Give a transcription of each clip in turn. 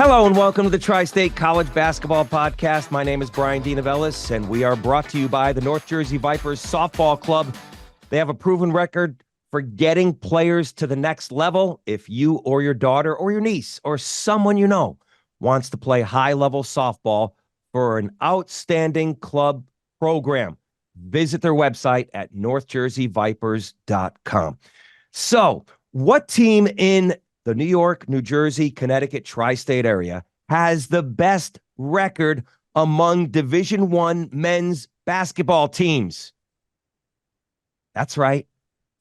Hello and welcome to the Tri-State College Basketball Podcast. My name is Bryan DeNovellis, and we are brought to you by the North Jersey Vipers Softball Club. They have a proven record for getting players to the next level. If you or your daughter or your niece or someone you know wants to play high-level softball for an outstanding club program, visit their website at northjerseyvipers.com. So, what team in the New York, New Jersey, Connecticut, tri-state area has the best record among Division I men's basketball teams? That's right,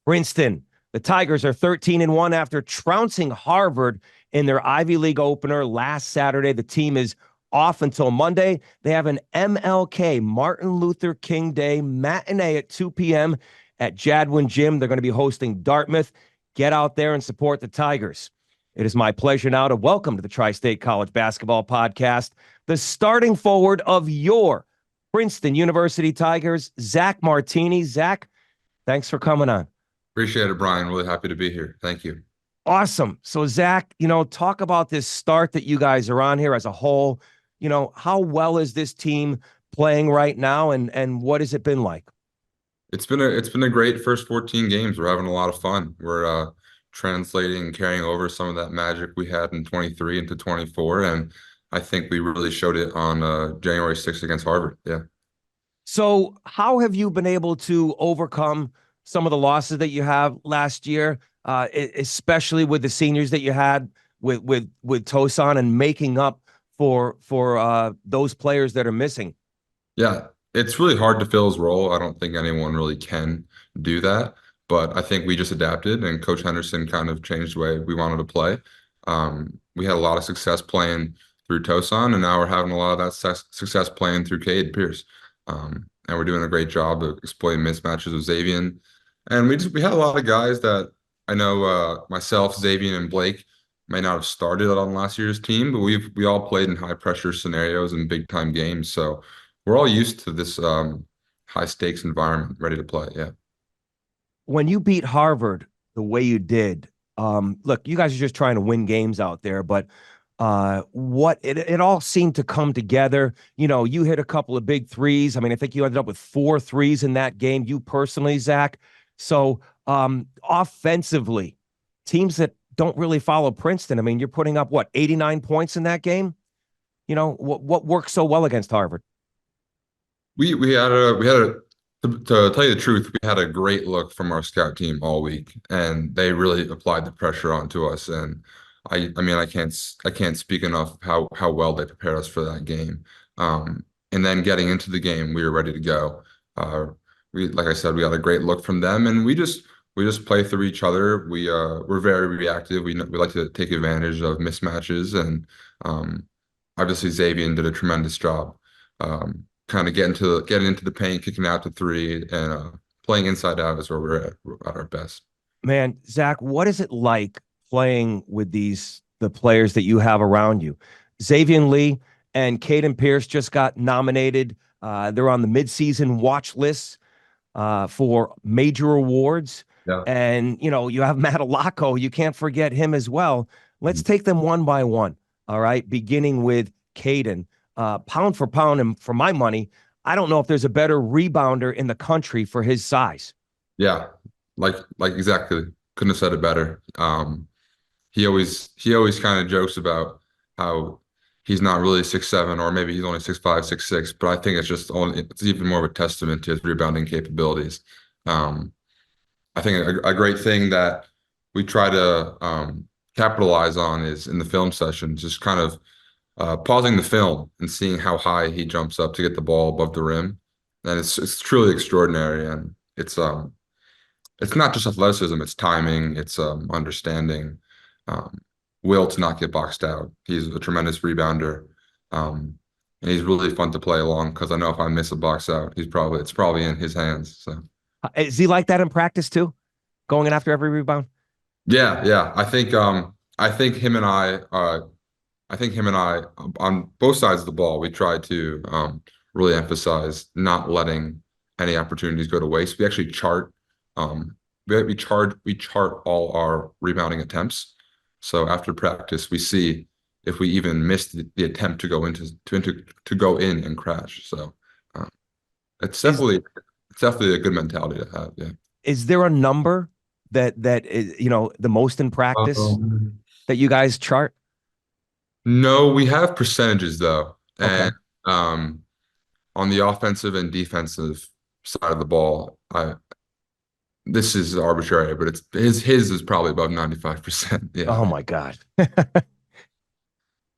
Princeton. The Tigers are 13-1 after trouncing Harvard in their Ivy League opener last Saturday. The team is off until Monday. They have an MLK, Martin Luther King Day matinee at 2 p.m. at Jadwin Gym. They're going to be hosting Dartmouth. Get out there and support the Tigers. It is my pleasure now to welcome to the Tri-State College Basketball Podcast the starting forward of your Princeton University Tigers, Zach Martini. Zach, thanks for coming on. Appreciate it, Brian. Really happy to be here. Thank you. Awesome. So, Zach, talk about this start that you guys are on here as a whole. How well is this team playing right now, and what has it been like? It's been a great first 14 games. We're having a lot of fun. We're translating and carrying over some of that magic we had in 23 into 24, and I think we really showed it on January 6th against Harvard. Yeah. So how have you been able to overcome some of the losses that you have last year, especially with the seniors that you had with Tosan, and making up for those players that are missing? Yeah, it's really hard to fill his role. I don't think anyone really can do that, but I think we just adapted, and Coach Henderson kind of changed the way we wanted to play. We had a lot of success playing through Tosan, and now we're having a lot of that success playing through Cade Pierce. And we're doing a great job of exploiting mismatches with Xavier. And we had a lot of guys that I know myself, Xavier, and Blake may not have started on last year's team, but we all played in high pressure scenarios and big time games. So we're all used to this high stakes environment, ready to play. Yeah. When you beat Harvard the way you did, look, you guys are just trying to win games out there, but it all seemed to come together. You hit a couple of big threes. I mean, I think you ended up with 4 threes in that game, you personally, Zach. So offensively, teams that don't really follow Princeton, I mean, you're putting up 89 points in that game. What worked so well against Harvard? We had to tell you the truth, we had a great look from our scout team all week, and they really applied the pressure onto us. And I mean, I can't speak enough how well they prepared us for that game. And then getting into the game, we were ready to go. Like I said, we got a great look from them, and we just play through each other. We're very reactive. We like to take advantage of mismatches, and obviously Xavier did a tremendous job. Kind of getting into the paint, kicking out to three, and playing inside out is where we're at our best. Man, Zach, what is it like playing with the players that you have around you? Xavier Lee and Caden Pierce just got nominated. They're on the midseason watch list for major awards. Yeah. And, you have Matt Alaco. You can't forget him as well. Let's take them one by one. All right. Beginning with Caden. Pound for pound, and for my money, I don't know if there's a better rebounder in the country for his size. Yeah, like exactly. Couldn't have said it better. He always kind of jokes about how he's not really 6'7", or maybe he's only 6'5", 6'6", but I think it's even more of a testament to his rebounding capabilities. I think a great thing that we try to capitalize on is in the film session, just kind of pausing the film and seeing how high he jumps up to get the ball above the rim. And it's truly extraordinary. And it's not just athleticism, it's timing, it's understanding, will to not get boxed out. He's a tremendous rebounder. And he's really fun to play along, because I know if I miss a box out, it's probably in his hands. So is he like that in practice too? Going in after every rebound? Yeah. I think him and I on both sides of the ball, we try to really emphasize not letting any opportunities go to waste. We actually chart all our rebounding attempts. So after practice, we see if we even missed the attempt to go to go in and crash. So um, it's Is definitely it's definitely a good mentality to have. Yeah. is there a number that is, the most in practice Um, that you guys chart? no, we have percentages though, Okay. and um, on the offensive and defensive side of the ball, I this is arbitrary, but it's his is probably above 95%. Yeah. Oh my God.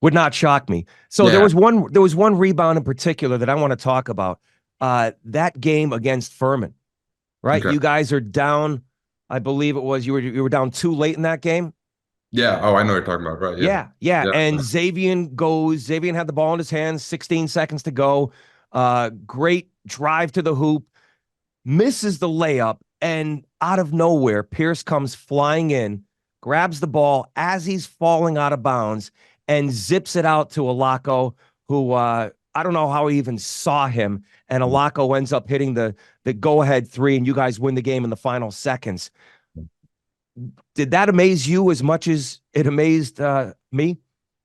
Would not shock me. So Yeah. there was one rebound in particular that I want to talk about. That game against Furman, right? Okay. You guys are down, I believe it was you were down too late in that game. Yeah. Oh, I know what you're talking about. Right. Yeah. Yeah, yeah. Yeah. And Xavier had the ball in his hands, 16 seconds to go. Great drive to the hoop, misses the layup, and out of nowhere, Pierce comes flying in, grabs the ball as he's falling out of bounds, and zips it out to Alako, who I don't know how he even saw him. And Alako ends up hitting the go-ahead three, and you guys win the game in the final seconds. Did that amaze you as much as it amazed me?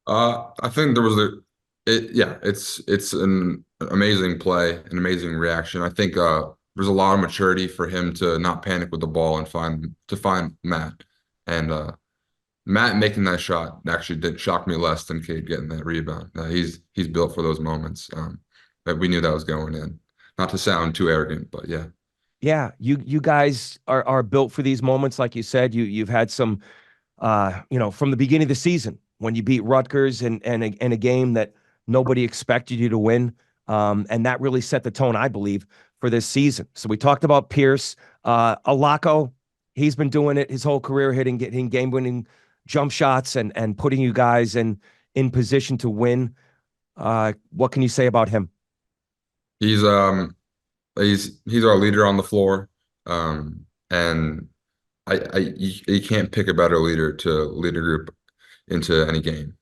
I think there was yeah, it's an amazing play, an amazing reaction. I think there's a lot of maturity for him to not panic with the ball and find Matt. And Matt making that shot actually did shock me less than Cade getting that rebound. He's built for those moments. But we knew that was going in. Not to sound too arrogant, but yeah. Yeah, you guys are built for these moments, like you said. You've had some, from the beginning of the season when you beat Rutgers in a game that nobody expected you to win, and that really set the tone, I believe, for this season. So we talked about Pierce, Alako. He's been doing it his whole career, getting game-winning jump shots and putting you guys in position to win. What can you say about him? He's um he's our leader on the floor. And you can't pick a better leader to lead a group into any game.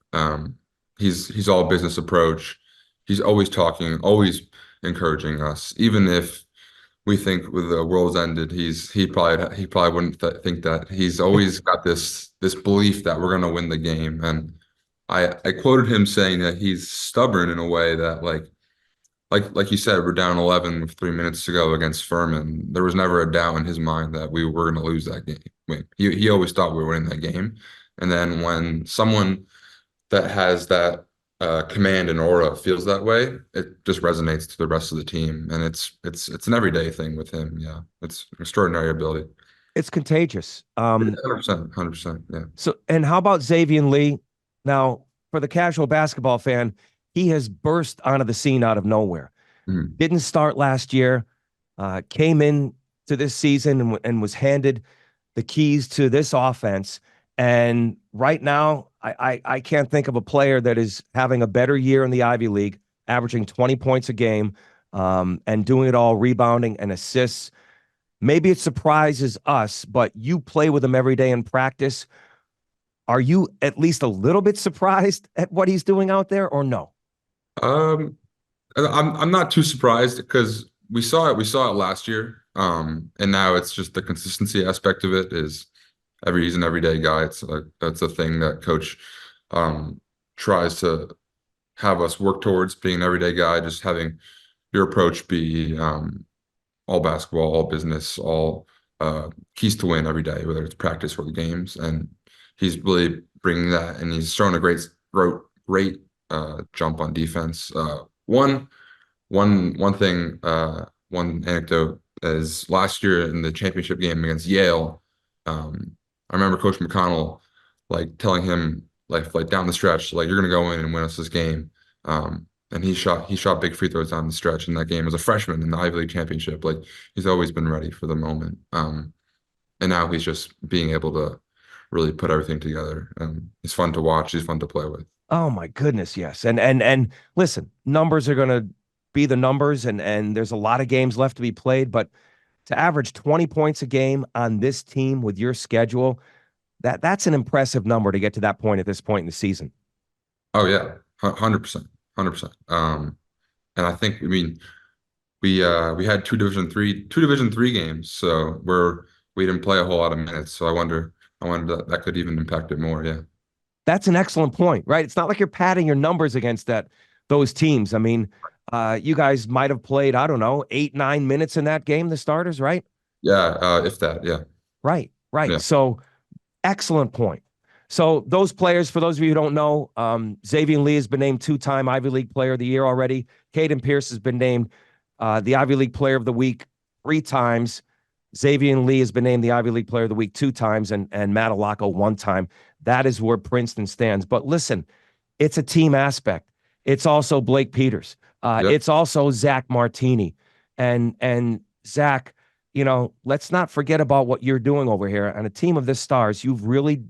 He's all business approach. He's always talking, always encouraging us. Even if we think with the world's ended, he probably wouldn't think that. He's always got this belief that we're gonna win the game. And I quoted him saying that he's stubborn in a way that like you said, we're down 11 with 3 minutes to go against Furman. There was never a doubt in his mind that we were going to lose that game. He always thought we were winning that game. And then when someone that has that command and aura feels that way, it just resonates to the rest of the team. And it's an everyday thing with him. Yeah, it's extraordinary ability. It's contagious. 100%, 100%. Yeah. So, and how about Xavier Lee? Now, for the casual basketball fan, he has burst onto the scene out of nowhere. Mhm. Didn't start last year, came in to this season and was handed the keys to this offense. And right now, I can't think of a player that is having a better year in the Ivy League, averaging 20 points a game, and doing it all, rebounding and assists. Maybe it surprises us, but you play with him every day in practice. Are you at least a little bit surprised at what he's doing out there, or no? Um, I'm not too surprised because we saw it last year. And now it's just the consistency aspect of it is he's an everyday guy. That's a thing that coach um tries to have us work towards being an everyday guy, just having your approach be all basketball, all business, all keys to win every day, whether it's practice or the games. And he's really bringing that, and he's showing a great jump on defense. One thing, one anecdote is last year in the championship game against Yale. I remember Coach McConnell telling him down the stretch, you're gonna go in and win us this game. And he shot big free throws down the stretch in that game as a freshman in the Ivy League championship. He's always been ready for the moment. And now he's just being able to really put everything together. And he's fun to watch. He's fun to play with. Oh my goodness, yes. And listen, numbers are going to be the numbers, and there's a lot of games left to be played, but to average 20 points a game on this team with your schedule, that's an impressive number to get to that point at this point in the season. Oh yeah, 100%, 100%. And I think, I mean, we had two Division III games, so we didn't play a whole lot of minutes. So I wonder that could even impact it more. Yeah. That's an excellent point, right? It's not like you're padding your numbers against those teams. I mean, you guys might have played, I don't know, 8, 9 minutes in that game, the starters, right? Yeah, if that, yeah, Right, right. yeah, So excellent point. So those players, for those of you who don't know, Xavier Lee has been named 2-time Ivy League Player of the Year already. Caden Pierce has been named the Ivy League Player of the Week 3 times. Xavier Lee has been named the Ivy League Player of the Week 2 times, and Matt Alaco 1 time. That is where Princeton stands. But listen, it's a team aspect. It's also Blake Peters. yep. It's also Zach Martini. And Zach, let's not forget about what you're doing over here. On a team of this stars, you've really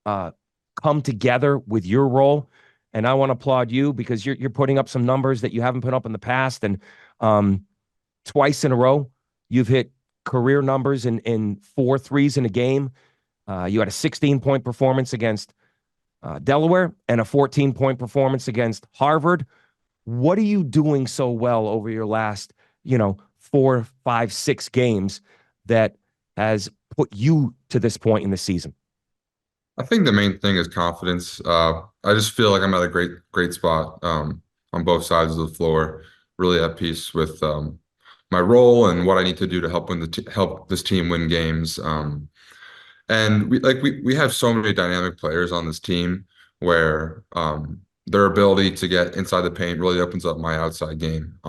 come together with your role. And I want to applaud you because you're putting up some numbers that you haven't put up in the past. And twice in a row, you've hit career numbers in 4 threes in a game. You had a 16-point performance against Delaware and a 14-point performance against Harvard. What are you doing so well over your last, 4, 5, 6 games that has put you to this point in the season? I think the main thing is confidence. I just feel like I'm at a great spot on both sides of the floor, really at peace with my role and what I need to do to help this team win games. And we have so many dynamic players on this team where their ability to get inside the paint really opens up my outside game.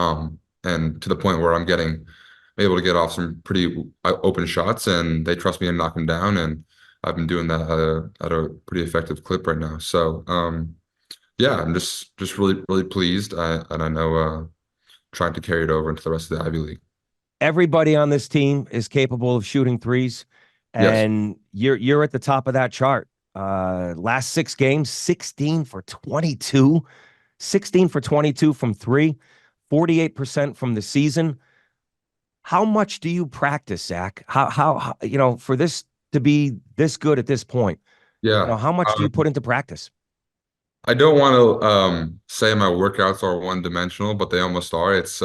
And to the point where I'm able to get off some pretty open shots, and they trust me to knock them down. And I've been doing that at a pretty effective clip right now. So yeah, I'm just really pleased. And I know trying to carry it over into the rest of the Ivy League. Everybody on this team is capable of shooting threes, Yes. and you're at the top of that chart. Last 6 games, 16 for 22, 16 for 22 from 3, 48% from the season. How much do you practice, Zach? How for this to be this good at this point? Yeah. How much do you put into practice? I don't want to say my workouts are one dimensional, but they almost are. It's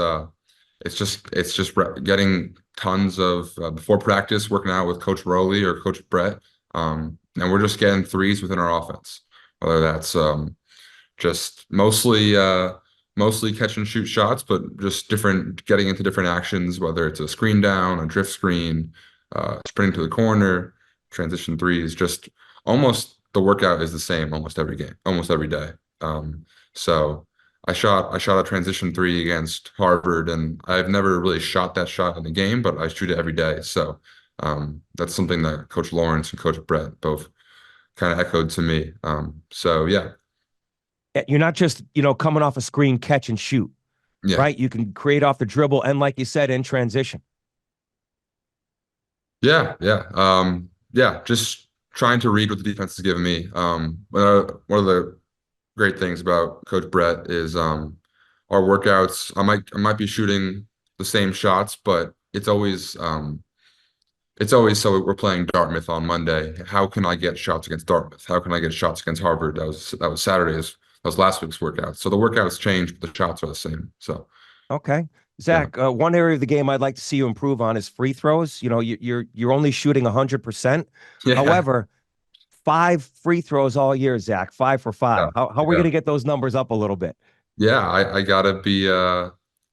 just getting tons of before practice, working out with Coach Rowley or Coach Brett, and we're just getting threes within our offense. Whether that's just mostly catch and shoot shots, but just getting into different actions, whether it's a screen down, a drift screen, sprinting to the corner, transition threes, just almost the workout is the same almost every game, almost every day. So I shot a transition 3 against Harvard, and I've never really shot that shot in the game, but I shoot it every day. So that's something that Coach Lawrence and Coach Brett both kind of echoed to me. So yeah. You're not just, coming off a screen, catch and shoot, Yeah. right? You can create off the dribble and, like you said, in transition. Yeah, yeah. Just trying to read what the defense is giving me. One of the great things about Coach Brett is our workouts. I might be shooting the same shots, but it's always so we're playing Dartmouth on Monday. How can I get shots against Dartmouth? How can I get shots against Harvard? That was Saturday's. That was last week's workout. So the workouts changed, but the shots are the same. So Okay. yeah, Zach, one area of the game I'd like to see you improve on is free throws. You're only shooting 100%. yeah, However, 5 free throws all year, Zach, 5 for 5. yeah, How are we yeah. going to get those numbers up a little bit? Yeah, I gotta be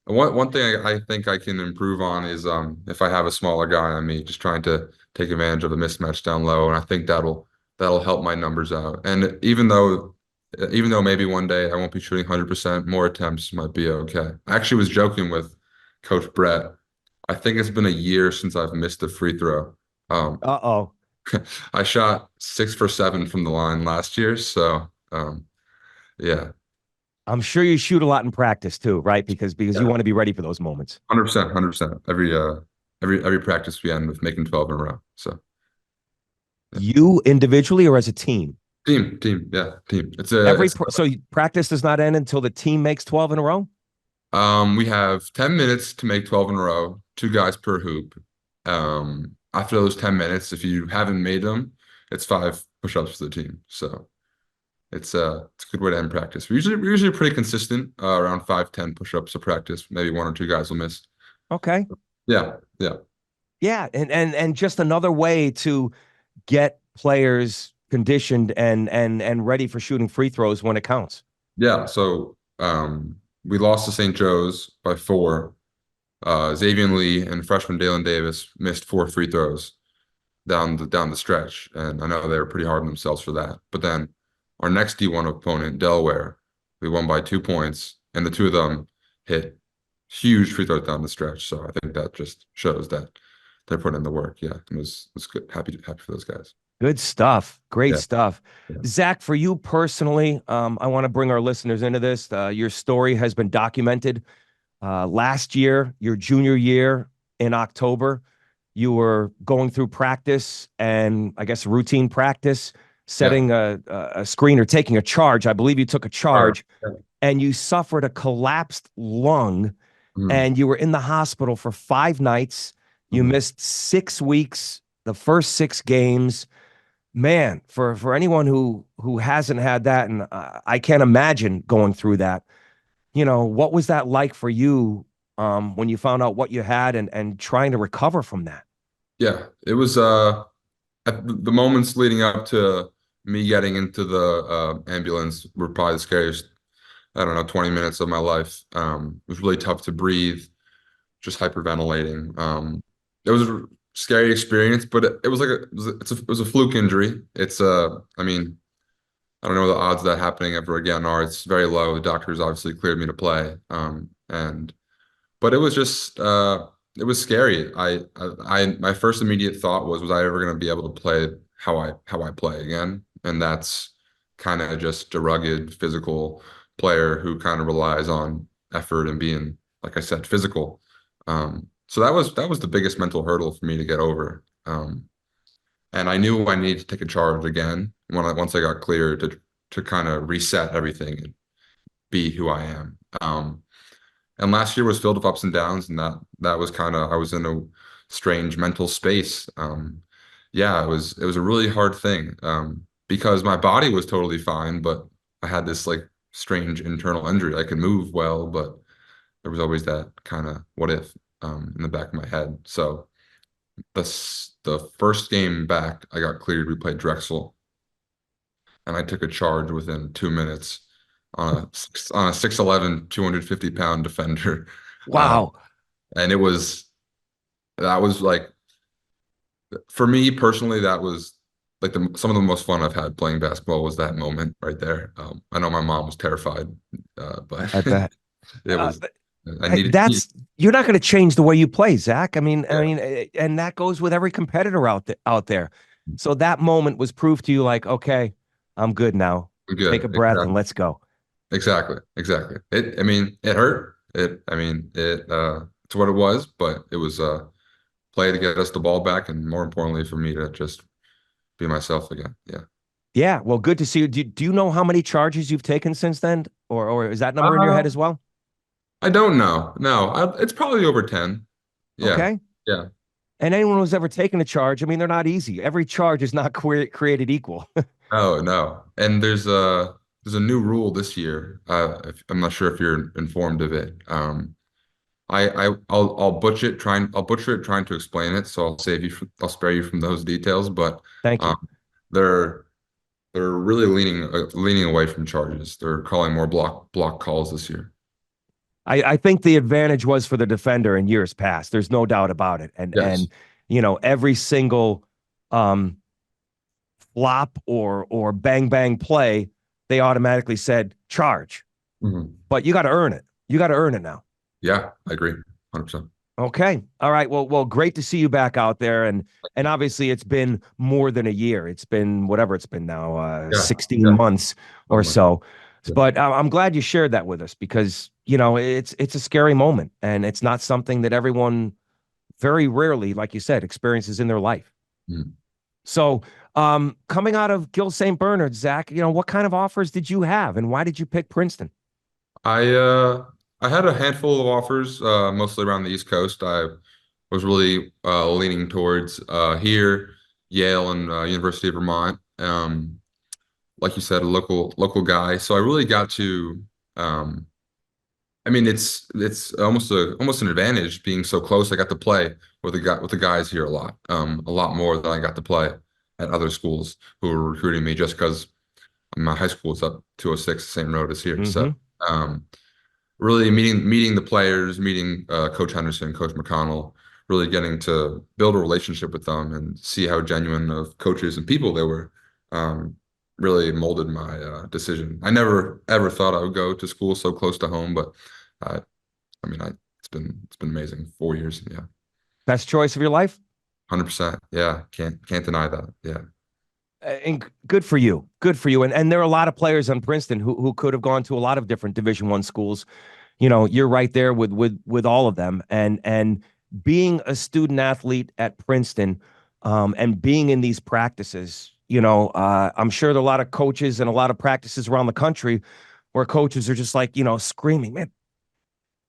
one thing I think I can improve on is if I have a smaller guy on me, just trying to take advantage of the mismatch down low, and I think that'll help my numbers out. And even though maybe one day I won't be shooting 100%, more attempts might be okay. I actually was joking with Coach Brett. I think it's been a year since I've missed a free throw. Uh-oh. I shot 6 for 7 from the line last year, so yeah. I'm sure you shoot a lot in practice too, right? Because you want to be ready for those moments. 100%, 100%. Every practice we end with making 12 in a row. So yeah. You individually or as a team? Team, yeah, team. It's So practice does not end until the team makes 12 in a row? we have 10 minutes to make 12 in a row, 2 guys per hoop. After those 10 minutes, if you haven't made them, it's 5 push-ups for the team. So it's a good way to end practice. We're usually pretty consistent, around 5-10 push-ups a practice. Maybe 1 or 2 guys will miss. Okay. Yeah, yeah. Yeah, and just another way to get players conditioned and ready for shooting free throws when it counts. Yeah. So we lost to St. Joe's by 4. Xavier Lee and freshman Dalen Davis missed 4 free throws down the stretch, and I know they were pretty hard on themselves for that. But then our next D1 opponent, Delaware, we won by 2 points, and the two of them hit huge free throws down the stretch. So I think that just shows that they're putting in the work. Yeah, it was good. Happy for those guys. Good stuff. Great Yeah, stuff. yeah, Zach, for you personally, I want to bring our listeners into this. Your story has been documented. Last year, your junior year in October, you were going through practice and I guess routine practice, yeah. setting a screen or taking a charge. I believe you took a Or, charge and you suffered a collapsed lung mm, and you were in the hospital for 5 nights. You mm, missed 6 weeks, the first 6 games. Man, for anyone who hasn't had that, and I can't imagine going through that. What was that like for you when you found out what you had and trying to recover from that? yeah, it was at the moments leading up to me getting into the ambulance were probably the scariest, I don't know, 20 minutes of my life. It was really tough to breathe, just hyperventilating. It was a scary experience, but it was like it was a fluke injury. I mean, I don't know the odds of that happening ever again are. It's very low. The doctors obviously cleared me to play. And but it was just it was scary. My first immediate thought was I ever going to be able to play how I play again? And that's kind of just a rugged physical player who kind of relies on effort and being, like I said, physical. So that was the biggest mental hurdle for me to get over. And I knew I needed to take a charge again once I got cleared to kind of reset everything and be who I am. And last year was filled with ups and downs, and that was kind of I was in a strange mental space. Yeah, it was a really hard thing because my body was totally fine, but I had this like strange internal injury. I could move well, but there was always that kind of what if in the back of my head. So the first game back, I got cleared. We played Drexel, and I took a charge within 2 minutes on a 6'11", 250-pound defender. Uh, Wow. and that was like, for me personally, that was like some of the most fun I've had playing basketball was that moment right there. I know my mom was terrified, but I bet. it Uh, was, I needed, that's you're not going to change the way you play, Zach. I yeah, mean, and that goes with every competitor out there. So that moment was proof to you, like, okay, I'm good now. I'm Take a good. breath and Exactly. let's go. Exactly. I mean, it hurt. It's what it was, but it was play to get us the ball back, and more importantly for me to just be myself again. Yeah. Yeah, well, good to see you. Do you know how many charges you've taken since then, or is that number in your head Uh, as well? I don't know. No, it's probably over 10. Yeah. Okay. Yeah. And anyone who's ever taken a charge, I mean, they're not easy. Every charge is not created equal. Oh, no. And there's a new rule this year. I'm not sure if you're informed of it. I'll butcher it trying to explain it, so I'll spare you from those details, but Thank um you. they're they're really leaning away from charges. They're calling more block calls this year. I think the advantage was for the defender in years past. There's no doubt about it. And Yes. every single um flop or bang bang play, they automatically said charge. Mhm. But you got to earn it. You got to earn it now. Yeah, I agree. 100%. Okay. All right. Well, great to see you back out there. And obviously it's been more than a year. It's been whatever it's been now, Yeah. 16 Yeah. months or I'm like, so. yeah. But I'm glad you shared that with us because, it's a scary moment and it's not something that everyone very rarely, like you said, experiences in their life. Mhm. So, coming out of Gil St. Bernard, Zach, what kind of offers did you have and why did you pick Princeton? I uh I had a handful of offers, mostly around the East Coast. I was really leaning towards here, Yale, and University of Vermont. Like you said, a local guy. So I really got to. I mean, it's almost an advantage being so close. I got to play with the guys here a lot more than I got to play at other schools who were recruiting me just because my high school is up 206, the same road as here. So Mm-hmm. um, really meeting the players, meeting Coach Henderson, Coach McConnell, really getting to build a relationship with them and see how genuine of coaches and people they were. Um, really molded my decision. I never ever thought I would go to school so close to home, but uh, I mean, it's been amazing. 4 years, yeah, Best choice of your life? 100%. Yeah, can't deny that. Yeah, And good for you. Good for you. And there are a lot of players on Princeton who could have gone to a lot of different Division I schools. You know, you're right there with all of them. And being a student athlete at Princeton, and being in these practices, I'm sure there are a lot of coaches and a lot of practices around the country where coaches are just like, screaming, man,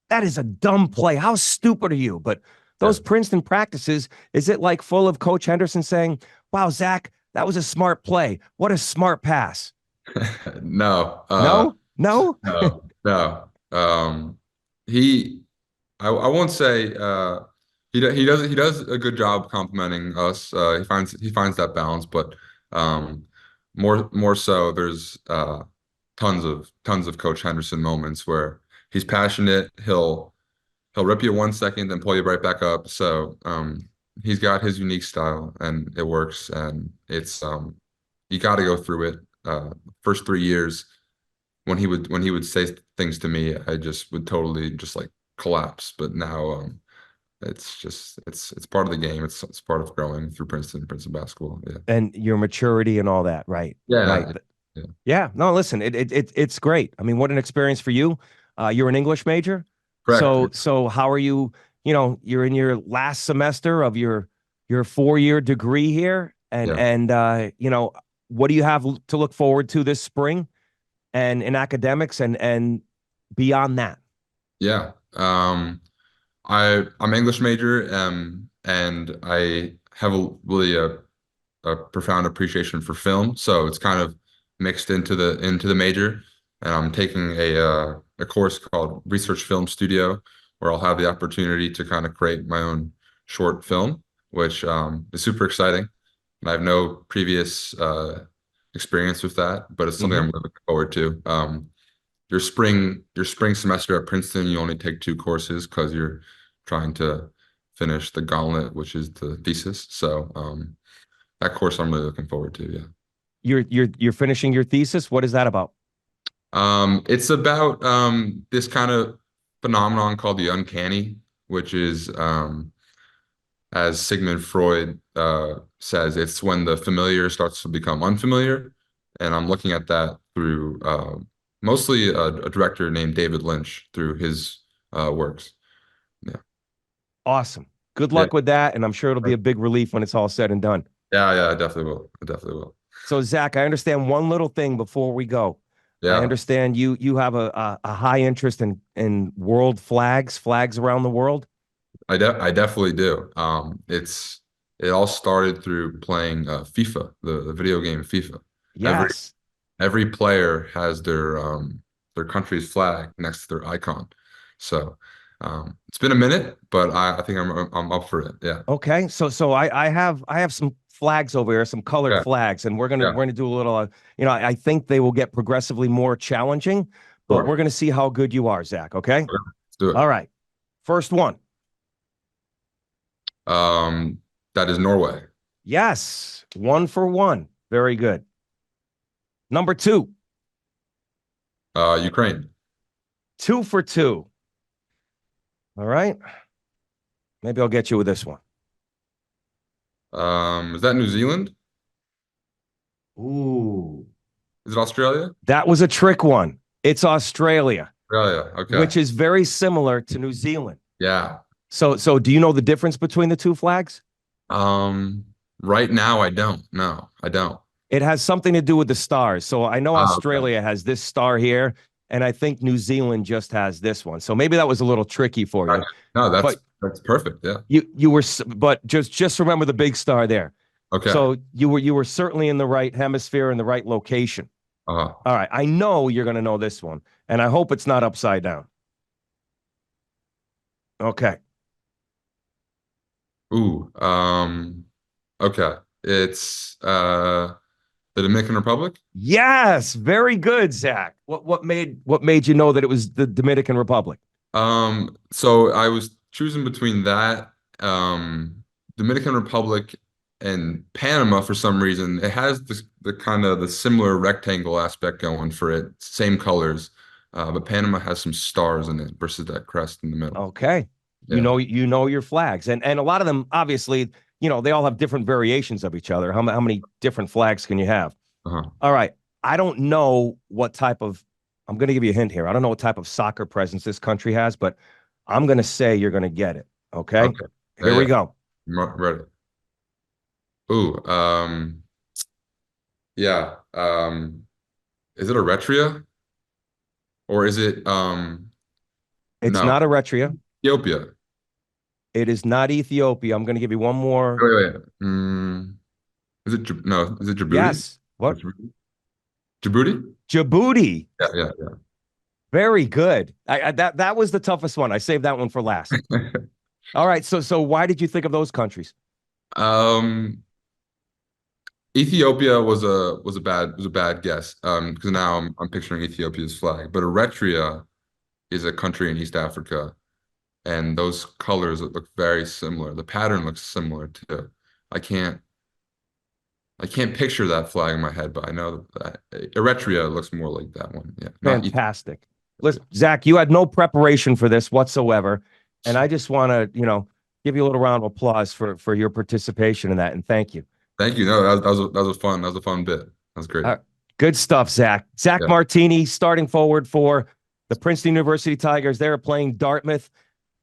that is a dumb play. How stupid are you? But yeah. those Princeton practices, is it like full of Coach Henderson saying, wow, Zach, that was a smart play. What a smart pass. No, No, no. no. He, I won't say he does a good job complimenting us. He finds that balance, but um, more so, there's tons of Coach Henderson moments where he's passionate. He'll rip you 1 second and pull you right back up. So he's got his unique style and it works. And it's you got to go through it. First 3 years when he would say things to me, I just would totally just like collapse. But now it's just it's part of the game. It's part of growing through Princeton basketball. Yeah. And your maturity and all that. Right. Right. Yeah. Yeah. Yeah. No, listen, it's great. I mean, what an experience for you. You're an English major. Correct. So how are you, you're in your last semester of your 4-year degree here. And Yeah. what do you have to look forward to this spring and in academics and beyond that? Yeah. I'm English major, and I have a profound appreciation for film, so it's kind of mixed into the major. And I'm taking a course called Research Film Studio, where I'll have the opportunity to kind of create my own short film, which is super exciting. And I have no previous experience with that, but it's something Mm-hmm. I'm looking forward to. Your spring semester at Princeton, you only take 2 courses because you're trying to finish the gauntlet, which is the thesis. So that course I'm really looking forward to. Yeah. You're finishing your thesis. What is that about? It's about this kind of phenomenon called the uncanny, which is as Sigmund Freud says, it's when the familiar starts to become unfamiliar. And I'm looking at that through mostly a director named David Lynch through his works. Yeah. Awesome. Good Yeah. luck with that. And I'm sure it'll be a big relief when it's all said and done. Yeah. Yeah. I definitely will. I definitely will. So Zach, I understand one little thing before we go. I Yeah. understand you have a high interest in world flags around the world. I definitely do. It all started through playing FIFA, the video game FIFA. Every Yes. every player has their country's flag next to their icon. So it's been a minute, but I think I'm up for it. Yeah. Okay. So I have some flags over here, some colored Yeah. flags, and we're gonna Yeah. we're gonna do a little. I think they will get progressively more challenging, but we're Sure. gonna see how good you are, Zach. Okay. Okay. Let's do All it. right. First one. That is Norway. Yes. 1 for 1. Very good. Number two. Ukraine. 2 for 2. All right. Maybe I'll get you with this one. Is that New Zealand? Ooh. Is it Australia? That was a trick one. It's Australia, Australia. Okay. which is very similar to New Zealand. Yeah. So do you know the difference between the two flags? Um, right now I don't. No, I don't. It has something to do with the stars. So I know Okay. Australia has this star here, and I think New Zealand just has this one. So maybe that was a little tricky for you. Gotcha. No, that's But that's perfect. Yeah. you were, but just remember the big star there. Okay. So you were certainly in the right hemisphere in the right location. Uh, All right, I know you're going to know this one, and I hope it's not upside down. Okay. ooh. Okay. It's the Dominican Republic. Yes, very good, Zach. What made you know that it was the Dominican Republic? So I was choosing between that, Dominican Republic and Panama for some reason. It has the kind of the similar rectangle aspect going for it, same colors. But Panama has some stars in it versus that crest in the middle. Okay. Yeah. You know your flags. And a lot of them obviously, they all have different variations of each other. How many different flags can you have? Uh-huh. All right. I don't know what type of I'm going to give you a hint here. I don't know what type of soccer presence this country has, but I'm going to say you're going to get it. Okay? Okay. Yeah, Here we yeah. go. Ready. Ooh, yeah. Is it Eritrea or is it It's no, not Eritrea. Ethiopia? It is not Ethiopia. I'm going to give you one more. Wait. Is it no? Is it Djibouti? Yes. What? Djibouti? Djibouti. Yeah. Very good. That was the toughest one. I saved that one for last. All right. So why did you think of those countries? Um, Ethiopia was a bad guess. Because now I'm picturing Ethiopia's flag, but Eritrea is a country in East Africa, and those colors look very similar. The pattern looks similar too. I can't I can't picture that flag in my head, but I know that Eritrea looks more like that one. Yeah, not Ethiopia. Fantastic. Listen, Zach, you had no preparation for this whatsoever. And I just want to, give you a little round of applause for your participation in that. And thank you. Thank you. No, that was fun. That was a fun bit. That was great. Good stuff, Zach. Zach Yeah. Martini, starting forward for the Princeton University Tigers. They're playing Dartmouth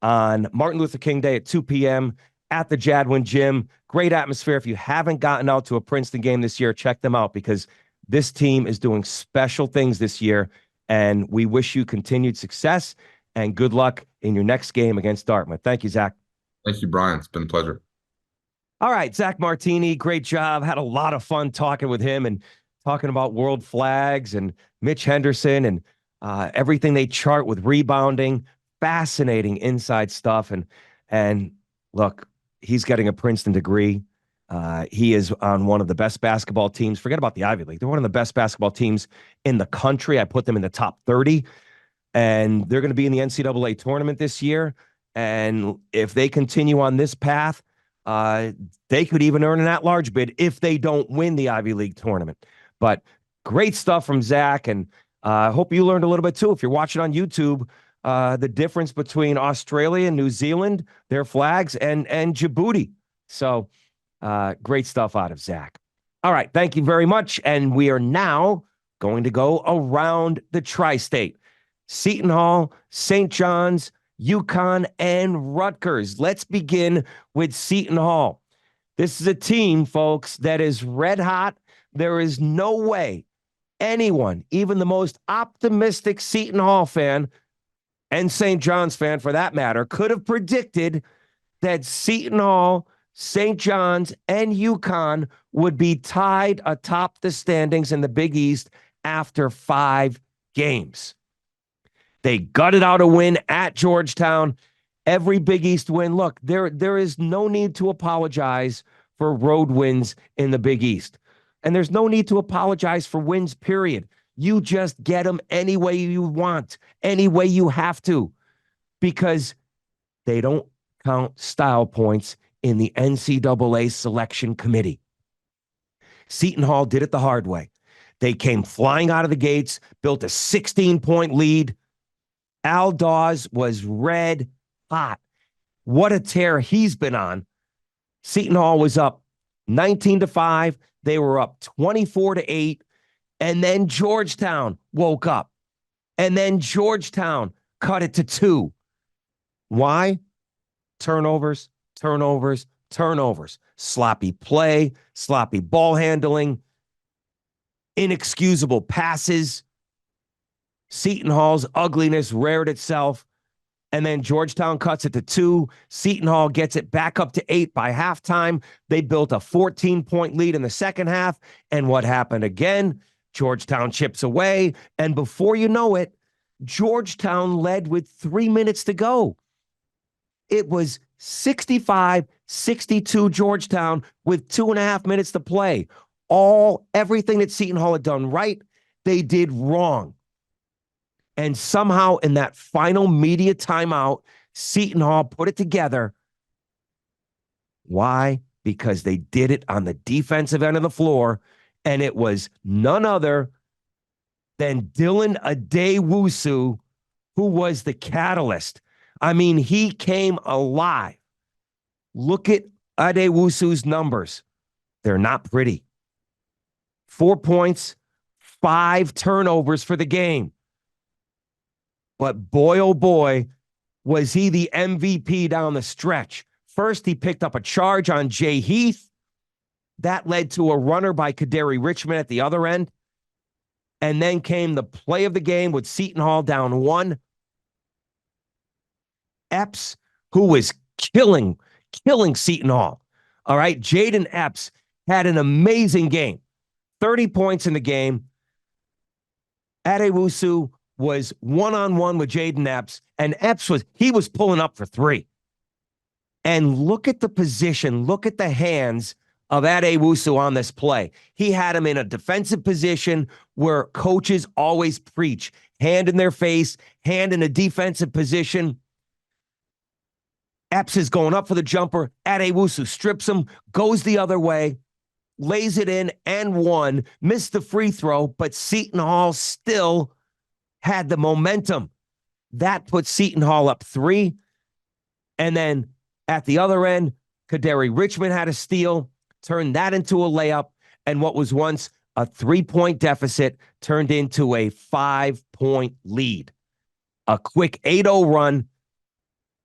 on Martin Luther King Day at 2 p.m. at the Jadwin Gym. Great atmosphere. If you haven't gotten out to a Princeton game this year, check them out because this team is doing special things this year. And we wish you continued success and good luck in your next game against Dartmouth. Thank you, Zach. Thank you, Bryan. It's been a pleasure. All right, Zach Martini, great job. Had a lot of fun talking with him and talking about world flags and Mitch Henderson and everything they chart with rebounding. Fascinating inside stuff. And look, he's getting a Princeton degree. He is on one of the best basketball teams. Forget about the Ivy League. They're one of the best basketball teams in the country. I put them in the top 30, and they're going to be in the NCAA tournament this year. And if they continue on this path, they could even earn an at-large bid if they don't win the Ivy League tournament. But great stuff from Zach, and I hope you learned a little bit too. If you're watching on YouTube, the difference between Australia and New Zealand, their flags, and Djibouti. So great stuff out of Zach. All right, thank you very much. And we are now going to go around the tri-state. Seton Hall, St. John's, UConn, and Rutgers. Let's begin with Seton Hall. This is a team, folks, that is red hot. There is no way anyone, even the most optimistic Seton Hall fan, and St. John's fan for that matter, could have predicted that Seton Hall, St. John's, and UConn would be tied atop the standings in the Big East after 5 games. They gutted out a win at Georgetown. Every Big East win. Look, there is no need to apologize for road wins in the Big East. And there's no need to apologize for wins, period. You just get them any way you want, any way you have to, because they don't count style points in the NCAA selection committee. Seton Hall did it the hard way. They came flying out of the gates, built a 16-point lead. Al Dawes was red hot. What a tear he's been on. Seton Hall was up 19-5. They were up 24-8. And then Georgetown woke up. And then Georgetown cut it to 2. Why? Turnovers. Sloppy play, sloppy ball handling, inexcusable passes. Seton Hall's ugliness reared itself. And then Georgetown cuts it to 2. Seton Hall gets it back up to 8 by halftime. They built a 14-point lead in the second half. And what happened again? Georgetown chips away. And before you know it, Georgetown led with 3 minutes to go. It was 65-62 Georgetown with 2.5 minutes to play. Everything that Seton Hall had done right, they did wrong. And somehow in that final media timeout, Seton Hall put it together. Why? Because they did it on the defensive end of the floor, and it was none other than Dylan Adewusu who was the catalyst. I mean, he came alive. Look at Adewusu's numbers. They're not pretty. 4 points, 5 turnovers for the game. But boy, oh boy, was he the MVP down the stretch. First, he picked up a charge on Jay Heath. That led to a runner by Kaderi Richmond at the other end. And then came the play of the game with Seton Hall down 1. Epps, who was killing Seton Hall. All right, Jaden Epps had an amazing game. 30 points in the game. Adewusu was one-on-one with Jaden Epps, and Epps was pulling up for 3. And look at the position, look at the hands of Adewusu on this play. He had him in a defensive position where coaches always preach. Hand in their face, hand in a defensive position. Epps is going up for the jumper. Adewusu strips him, goes the other way, lays it in and won. Missed the free throw, but Seton Hall still had the momentum. That put Seton Hall up 3. And then at the other end, Kaderi Richmond had a steal, turned that into a layup, and what was once a 3-point deficit turned into a 5-point lead. A quick 8-0 run.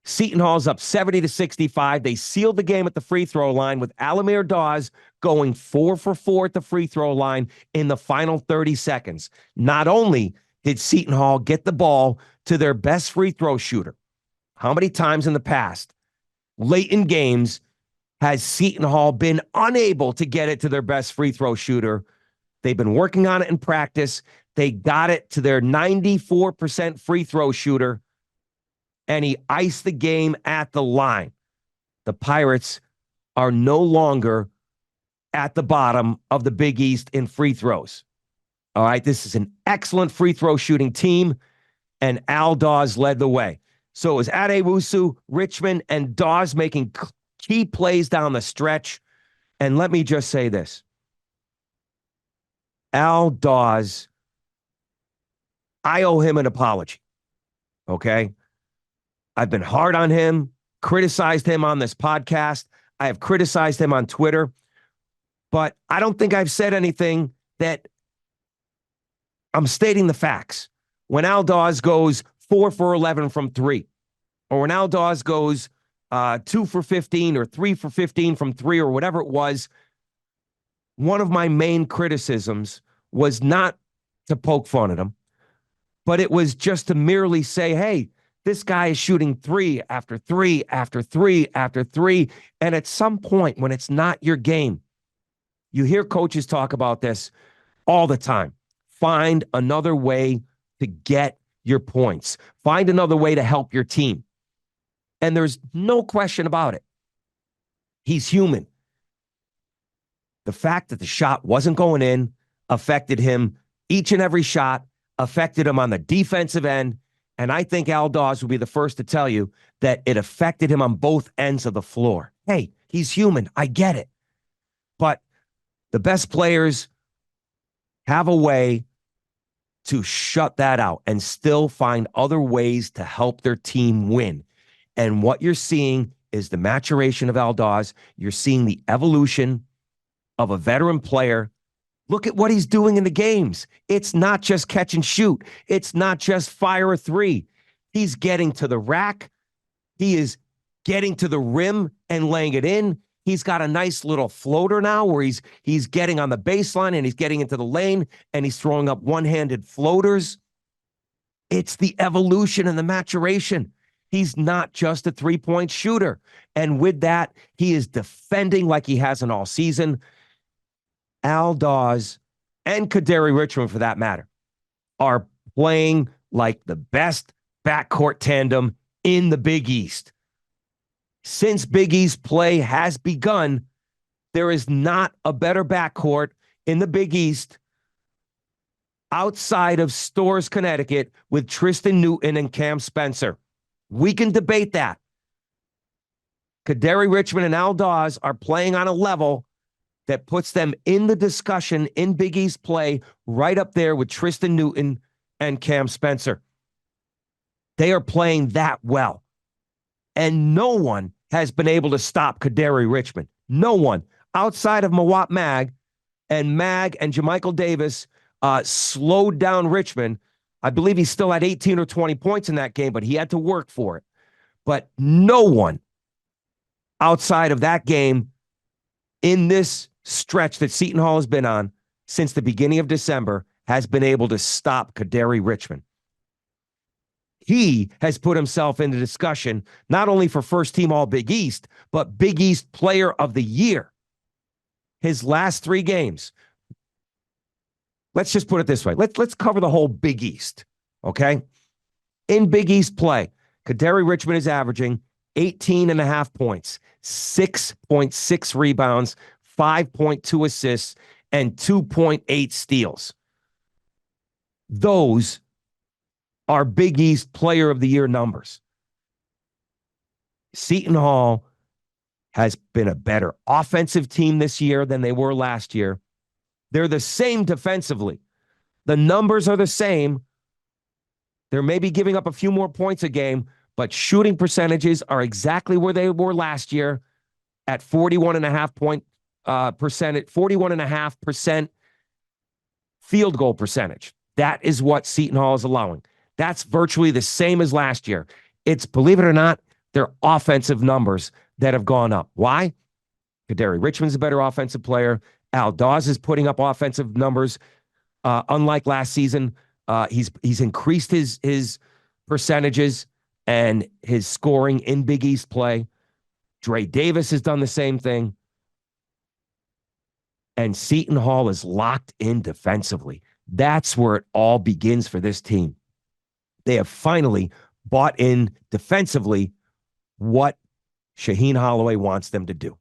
Seton Hall's up 70-65. They sealed the game at the free throw line with Alamir Dawes going 4 for 4 at the free throw line in the final 30 seconds. Not only did Seton Hall get the ball to their best free throw shooter, how many times in the past, late in games, has Seton Hall been unable to get it to their best free throw shooter? They've been working on it in practice. They got it to their 94% free throw shooter, and he iced the game at the line. The Pirates are no longer at the bottom of the Big East in free throws. All right, this is an excellent free throw shooting team, and Al Dawes led the way. So it was Adewusu, Richmond, and Dawes making key plays down the stretch. And let me just say this. Al Dawes, I owe him an apology, okay? I've been hard on him, criticized him on this podcast. I have criticized him on Twitter, but I don't think I've said anything that I'm stating the facts. When Al Dawes goes 4 for 11 from 3, or when Al Dawes goes 2 for 15 or 3 for 15 from 3 or whatever it was, one of my main criticisms was not to poke fun at him, but it was just to merely say, hey, this guy is shooting 3 after 3 after 3 after 3. And at some point when it's not your game, you hear coaches talk about this all the time. Find another way to get your points. Find another way to help your team. And there's no question about it. He's human. The fact that the shot wasn't going in affected him. Each and every shot affected him on the defensive end. And I think Al Dawes will be the first to tell you that it affected him on both ends of the floor. Hey, he's human. I get it. But the best players have a way to shut that out and still find other ways to help their team win. And what you're seeing is the maturation of Al Dawes. You're seeing the evolution of a veteran player. Look at what he's doing in the games. It's not just catch and shoot. It's not just fire a 3. He's getting to the rack. He is getting to the rim and laying it in. He's got a nice little floater now where he's getting on the baseline and he's getting into the lane and he's throwing up one-handed floaters. It's the evolution and the maturation. He's not just a 3-point shooter. And with that, he is defending like he hasn't all season. Al Dawes and Kaderi Richmond, for that matter, are playing like the best backcourt tandem in the Big East. Since Big East play has begun, there is not a better backcourt in the Big East outside of Storrs, Connecticut, with Tristan Newton and Cam Spencer. We can debate that. Kaderi Richmond and Al Dawes are playing on a level that puts them in the discussion in Big East play right up there with Tristan Newton and Cam Spencer. They are playing that well. And no one has been able to stop Kaderi Richmond. No one outside of Mawot Mag and Jamichael Davis slowed down Richmond. I believe he still had 18 or 20 points in that game, but he had to work for it. But no one outside of that game in this stretch that Seton Hall has been on since the beginning of December has been able to stop Kaderi Richmond. He has put himself into discussion not only for first team All Big East, but Big East Player of the Year. His last 3 games. Let's just put it this way. Let's cover the whole Big East, okay? In Big East play, Kaderi Richmond is averaging 18.5 points, 6.6 rebounds, 5.2 assists, and 2.8 steals. Those are Big East Player of the Year numbers. Seton Hall has been a better offensive team this year than they were last year. They're the same defensively. The numbers are the same. They're maybe giving up a few more points a game, but shooting percentages are exactly where they were last year at 41.5% field goal percentage. That is what Seton Hall is allowing. That's virtually the same as last year. It's, believe it or not, their offensive numbers that have gone up. Why? Kaderi Richmond's a better offensive player. Al Dawes is putting up offensive numbers. Unlike last season, he's increased his percentages and his scoring in Big East play. Dre Davis has done the same thing. And Seton Hall is locked in defensively. That's where it all begins for this team. They have finally bought in defensively what Shaheen Holloway wants them to do.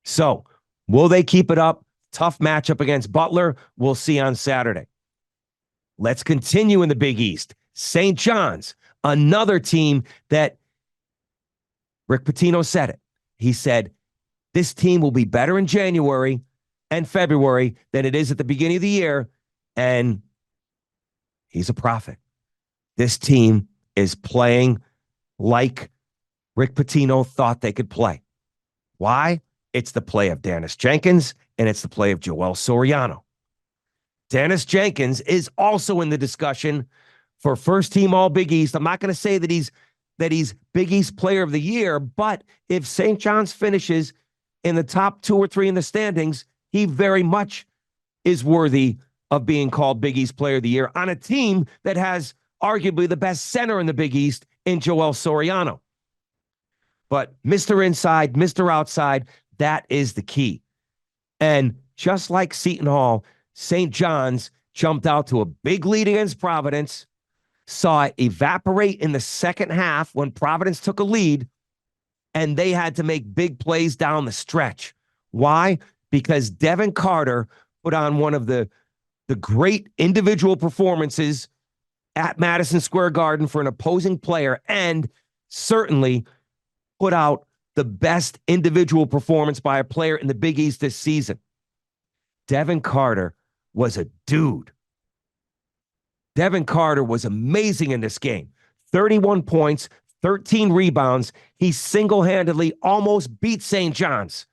So, will they keep it up? Tough matchup against Butler. We'll see on Saturday. Let's continue in the Big East. St. John's, another team that Rick Pitino said it. He said, this team will be better in January and February than it is at the beginning of the year. And he's a prophet. This team is playing like Rick Pitino thought they could play. Why? It's the play of Dennis Jenkins, and it's the play of Joel Soriano. Dennis Jenkins is also in the discussion for first team All Big East. I'm not going to say that he's Big East Player of the Year, but if St. John's finishes in the top 2 or 3 in the standings, he very much is worthy of being called Big East Player of the Year on a team that has arguably the best center in the Big East in Joel Soriano. But Mr. Inside, Mr. Outside, that is the key. And just like Seton Hall, St. John's jumped out to a big lead against Providence, saw it evaporate in the second half when Providence took a lead, and they had to make big plays down the stretch. Why? Because Devin Carter put on one of the great individual performances at Madison Square Garden for an opposing player, and certainly put out the best individual performance by a player in the Big East this season. Devin Carter was a dude. Devin Carter was amazing in this game. 31 points, 13 rebounds. He single-handedly almost beat St. John's.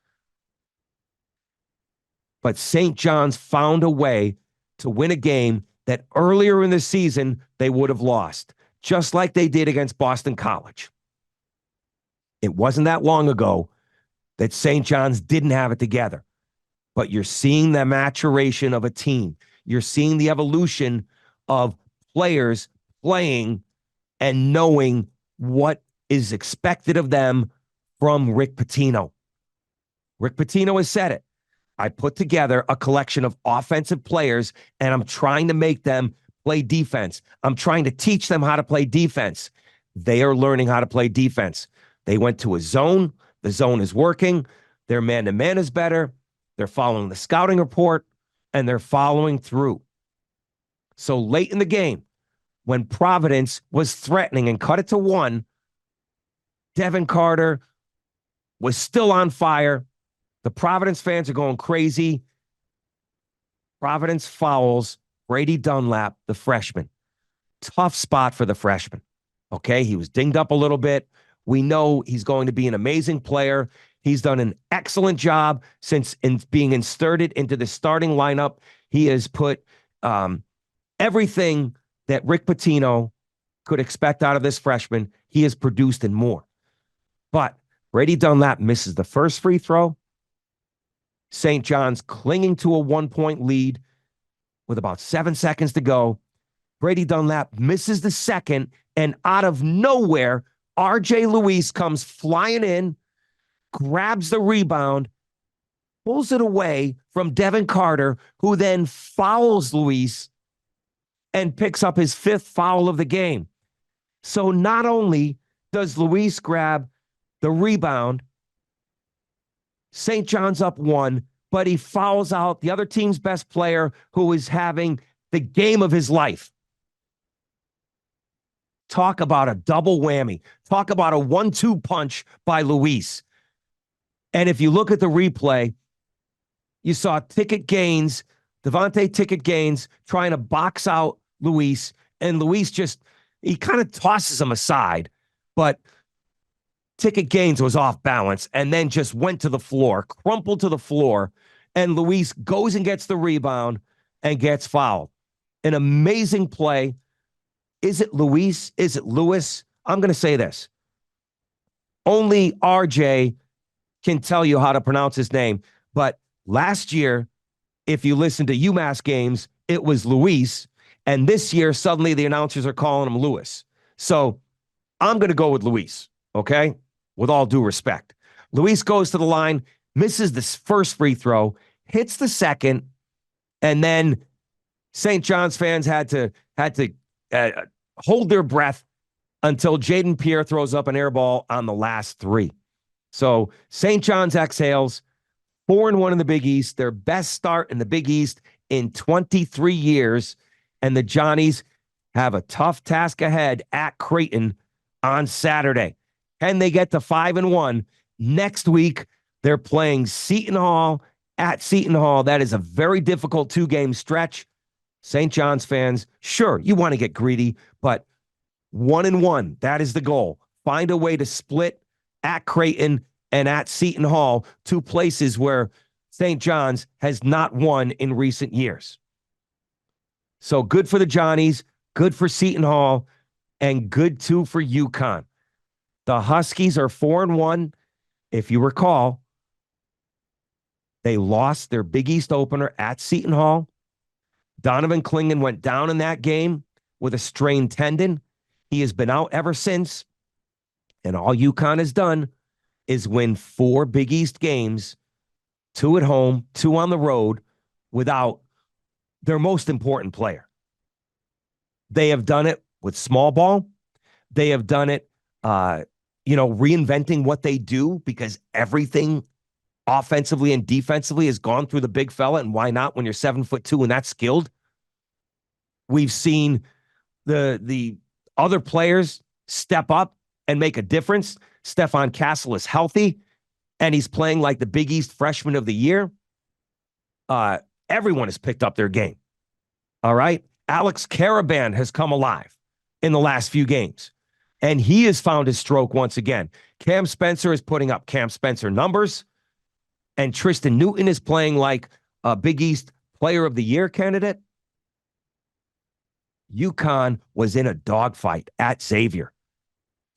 But St. John's found a way to win a game that earlier in the season they would have lost, just like they did against Boston College. It wasn't that long ago that St. John's didn't have it together. But you're seeing the maturation of a team. You're seeing the evolution of players playing and knowing what is expected of them from Rick Pitino. Rick Pitino has said it. I put together a collection of offensive players, and I'm trying to make them play defense. I'm trying to teach them how to play defense. They are learning how to play defense. They went to a zone. The zone is working. Their man-to-man is better. They're following the scouting report, and they're following through. So late in the game, when Providence was threatening and cut it to 1, Devin Carter was still on fire. The Providence fans are going crazy. Providence fouls Brady Dunlap, the freshman. Tough spot for the freshman. Okay, he was dinged up a little bit. We know he's going to be an amazing player. He's done an excellent job since being inserted into the starting lineup. He has put everything that Rick Pitino could expect out of this freshman. He has produced and more. But Brady Dunlap misses the first free throw. St. John's clinging to a 1-point lead with about 7 seconds to go. Brady Dunlap misses the second, and out of nowhere, R.J. Luis comes flying in, grabs the rebound, pulls it away from Devin Carter, who then fouls Luis and picks up his 5th foul of the game. So not only does Luis grab the rebound, St. John's up 1, but he fouls out the other team's best player, who is having the game of his life. Talk about a double whammy. Talk about a 1-2 punch by Luis. And if you look at the replay, you saw Ticket Gaines, Devontae Ticket Gaines, trying to box out Luis, and Luis he kind of tosses him aside, but Ticket Gaines was off balance and then just went to the floor, crumpled to the floor, and Luis goes and gets the rebound and gets fouled. An amazing play. Is it Luis? Is it Lewis? I'm going to say this. Only RJ can tell you how to pronounce his name, but last year, if you listen to UMass games, it was Luis, and this year, suddenly the announcers are calling him Lewis. So I'm going to go with Luis, okay? With all due respect. Luis goes to the line, misses the first free throw, hits the second, and then St. John's fans had to hold their breath until Jaden Pierre throws up an air ball on the last 3. So St. John's exhales, 4-1 in the Big East, their best start in the Big East in 23 years, and the Johnnies have a tough task ahead at Creighton on Saturday. Can they get to 5-1? Next week, they're playing Seton Hall at Seton Hall. That is a very difficult 2-game stretch. St. John's fans, sure, you want to get greedy, but 1-1, that is the goal. Find a way to split at Creighton and at Seton Hall, 2 places where St. John's has not won in recent years. So good for the Johnnies, good for Seton Hall, and good too for UConn. The Huskies are 4-1. If you recall, they lost their Big East opener at Seton Hall. Donovan Clingan went down in that game with a strained tendon. He has been out ever since. And all UConn has done is win 4 Big East games, 2 at home, 2 on the road, without their most important player. They have done it with small ball. They have done it, reinventing what they do, because everything offensively and defensively has gone through the big fella, and why not when you're 7'2" and that's skilled? We've seen the other players step up and make a difference. Stephon Castle is healthy, and he's playing like the Big East Freshman of the Year. Everyone has picked up their game. All right? Alex Caravan has come alive in the last few games, and he has found his stroke once again. Cam Spencer is putting up Cam Spencer numbers, and Tristan Newton is playing like a Big East Player of the Year candidate. UConn was in a dogfight at Xavier.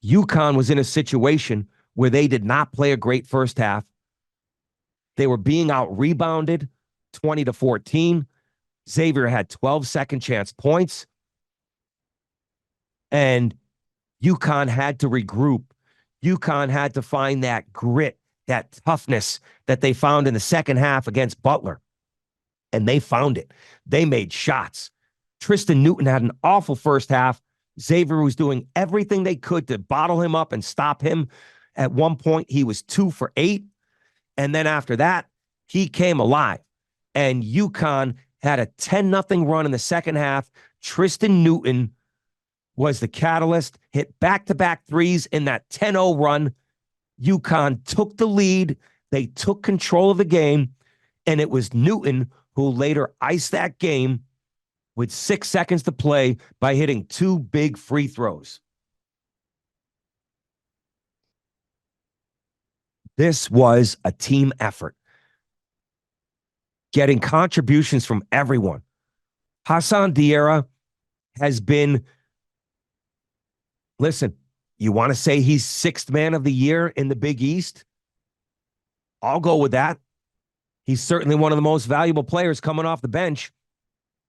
UConn was in a situation where they did not play a great first half. They were being out-rebounded 20-14. Xavier had 12 second-chance points. And UConn had to regroup. UConn had to find that grit, that toughness that they found in the second half against Butler. And they found it. They made shots. Tristan Newton had an awful first half. Xavier was doing everything they could to bottle him up and stop him. At one point, he was 2 for 8. And then after that, he came alive. And UConn had a 10-0 run in the second half. Tristan Newton was the catalyst, hit back-to-back threes in that 10-0 run. UConn took the lead. They took control of the game. And it was Newton who later iced that game with 6 seconds to play by hitting 2 big free throws. This was a team effort, getting contributions from everyone. Hassan Diarra has been, listen, you want to say he's 6th man of the year in the Big East? I'll go with that. He's certainly one of the most valuable players coming off the bench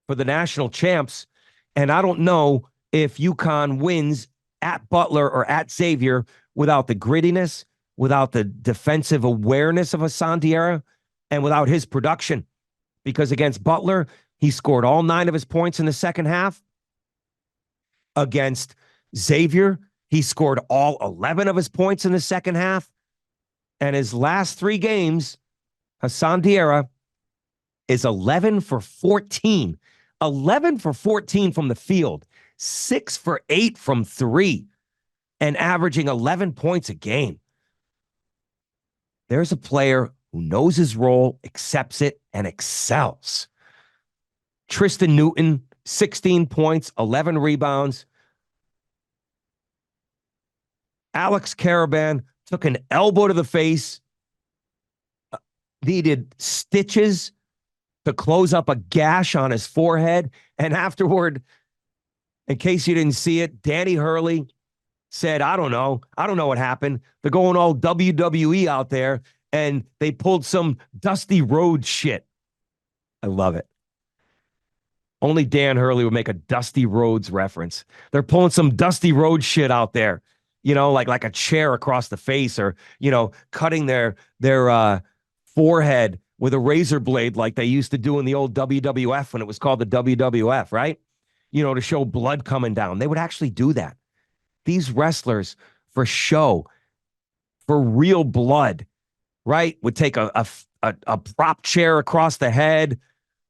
for the national champs. And I don't know if UConn wins at Butler or at Xavier without the grittiness, without the defensive awareness of Hassan Diarra, and without his production. Because against Butler, he scored all 9 of his points in the second half. Against Xavier, he scored all 11 of his points in the second half. And his last 3 games, Hassan Diarra is 11 for 14. 11 for 14 from the field, 6 for 8 from 3, and averaging 11 points a game. There's a player who knows his role, accepts it, and excels. Tristan Newton, 16 points, 11 rebounds. Alex Karaban took an elbow to the face, needed stitches to close up a gash on his forehead. And afterward, in case you didn't see it, Danny Hurley said, I don't know what happened. They're going all WWE out there, and they pulled some Dusty Rhodes shit. I love it. Only Dan Hurley would make a Dusty Rhodes reference. They're pulling some Dusty Rhodes shit out there, like a chair across the face, or, cutting their forehead with a razor blade like they used to do in the old WWF when it was called the WWF, right? To show blood coming down. They would actually do that. These wrestlers, for show, for real blood, right, would take a prop chair across the head,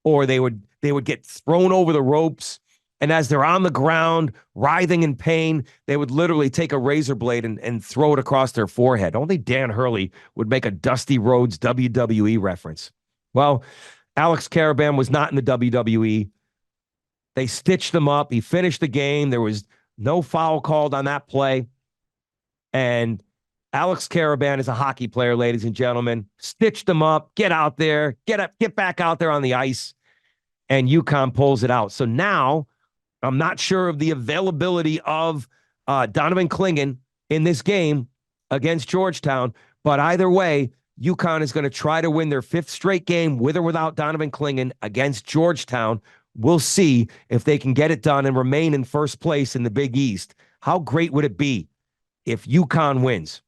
or they would get thrown over the ropes. And as they're on the ground, writhing in pain, they would literally take a razor blade and throw it across their forehead. Only Dan Hurley would make a Dusty Rhodes WWE reference. Well, Alex Karaban was not in the WWE. They stitched him up. He finished the game. There was no foul called on that play. And Alex Karaban is a hockey player, ladies and gentlemen. Stitched him up. Get out there. Get back out there on the ice. And UConn pulls it out. So now, I'm not sure of the availability of Donovan Clingan in this game against Georgetown, but either way, UConn is going to try to win their 5th straight game with or without Donovan Clingan against Georgetown. We'll see if they can get it done and remain in first place in the Big East. How great would it be if UConn wins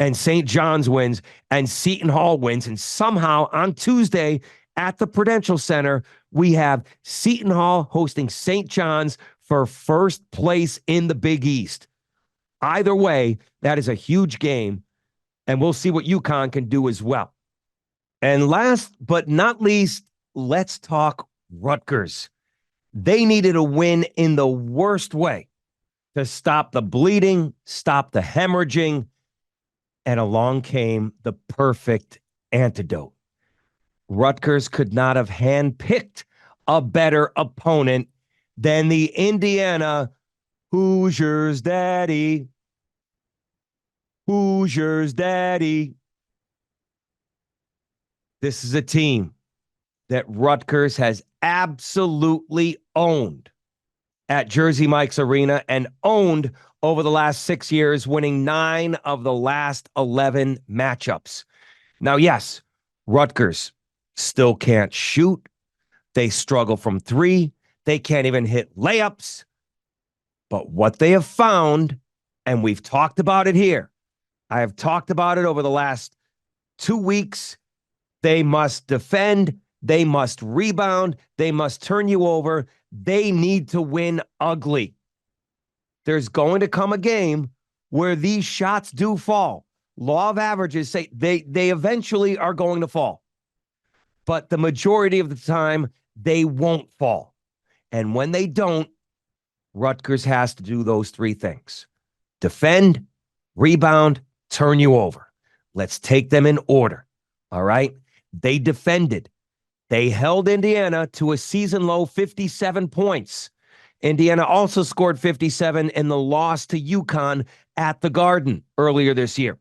and St. John's wins and Seton Hall wins, and somehow on Tuesday at the Prudential Center, we have Seton Hall hosting St. John's for first place in the Big East. Either way, that is a huge game, and we'll see what UConn can do as well. And last but not least, let's talk Rutgers. They needed a win in the worst way to stop the bleeding, stop the hemorrhaging, and along came the perfect antidote. Rutgers could not have handpicked a better opponent than the Indiana Hoosiers daddy. Hoosiers daddy. This is a team that Rutgers has absolutely owned at Jersey Mike's Arena and owned over the last 6 years, winning 9 of the last 11 matchups. Now, yes, Rutgers still can't shoot. They struggle from 3. They can't even hit layups. But what they have found, and we've talked about it here, I have talked about it over the last 2 weeks, they must defend, they must rebound, they must turn you over. They need to win ugly. There's going to come a game where these shots do fall. Law of averages say they eventually are going to fall. But the majority of the time, they won't fall. And when they don't, Rutgers has to do those three things: defend, rebound, turn you over. Let's take them in order. All right. They defended. They held Indiana to a season low 57 points. Indiana also scored 57 in the loss to UConn at the Garden earlier this year.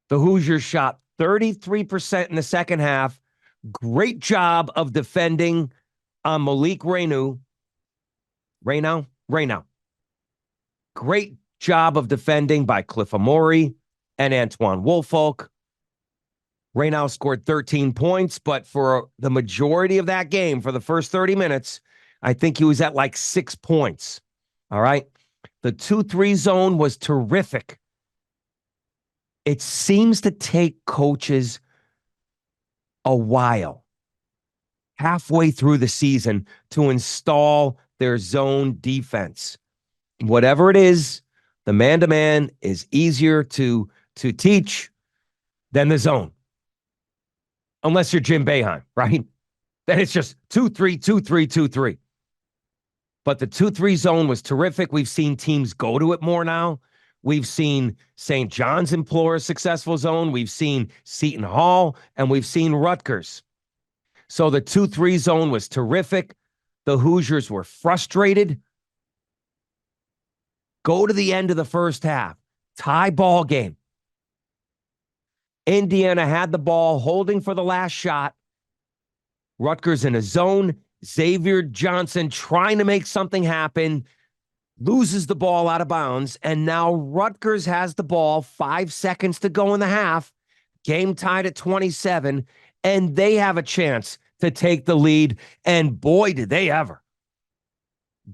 The Hoosiers shot 33% in the second half. Great job of defending on Malik Reneau. Reneau. Great job of defending by Cliff Amori and Antoine Woolfolk. Reneau scored 13 points, but for the majority of that game, for the first 30 minutes, I think he was at like 6 points. All right. The 2-3 zone was terrific. It seems to take coaches a while, halfway through the season, to install their zone defense. Whatever it is, the man-to-man is easier to teach than the zone. Unless you're Jim Boeheim, right? Then it's just 2-3, 2-3, 2-3. But the 2-3 zone was terrific. We've seen teams go to it more now. We've seen St. John's employ a successful zone. We've seen Seton Hall, and we've seen Rutgers. So the 2-3 zone was terrific. The Hoosiers were frustrated. Go to the end of the first half. Tie ball game. Indiana had the ball, holding for the last shot. Rutgers in a zone. Xavier Johnson trying to make something happen. Loses the ball out of bounds. And now Rutgers has the ball. 5 seconds to go in the half. Game tied at 27. And they have a chance to take the lead. And boy, did they ever.